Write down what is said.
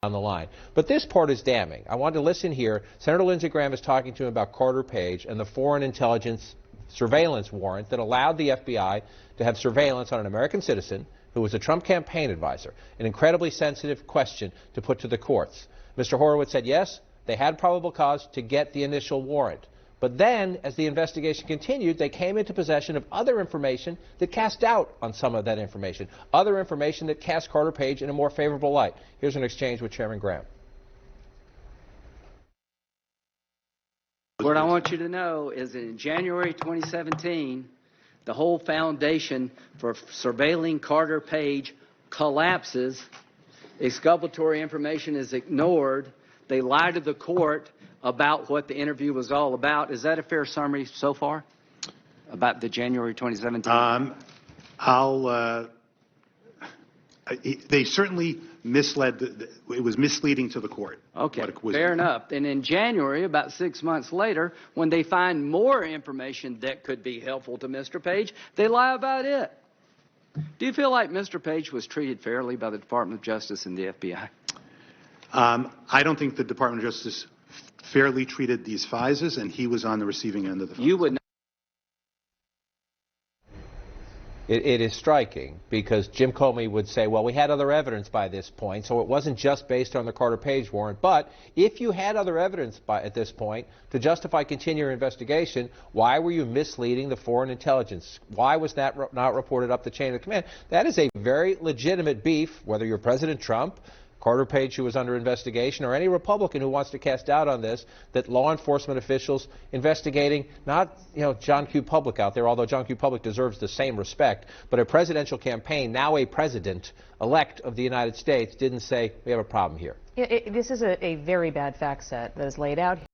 down the line. But this part is damning. I want to listen here. Senator Lindsey Graham is talking to him about Carter Page and the foreign intelligence surveillance warrant that allowed the FBI to have surveillance on an American citizen who was a Trump campaign advisor, an incredibly sensitive question to put to the courts. Mr. Horowitz said yes, they had probable cause to get the initial warrant. But then, as the investigation continued, they came into possession of other information that cast doubt on some of that information, other information that cast Carter Page in a more favorable light. Here's an exchange with Chairman Graham. What I want you to know is that in January 2017, the whole foundation for surveilling Carter Page collapses. Exculpatory information is ignored. They lie to the court about what the interview was all about. Is that a fair summary so far about the January 2017? They certainly misled. It was misleading to the court. Okay, fair enough. And in January, about 6 months later, when they find more information that could be helpful to Mr. Page, they lie about it. Do you feel like Mr. Page was treated fairly by the Department of Justice and the FBI? I don't think the Department of Justice fairly treated these FISAs, and he was on the receiving end of the FISA. You would not. It is striking because Jim Comey would say, well, we had other evidence by this point, so it wasn't just based on the Carter Page warrant. But if you had other evidence at this point to justify continuing investigation, why were you misleading the foreign intelligence? Why was that not reported up the chain of command? That is a very legitimate beef, whether you're President Trump, Carter Page, who was under investigation, or any Republican who wants to cast doubt on this, that law enforcement officials investigating not, John Q. Public out there, although John Q. Public deserves the same respect, but a presidential campaign, now a president-elect of the United States, didn't say, we have a problem here. This is a very bad fact set that is laid out here.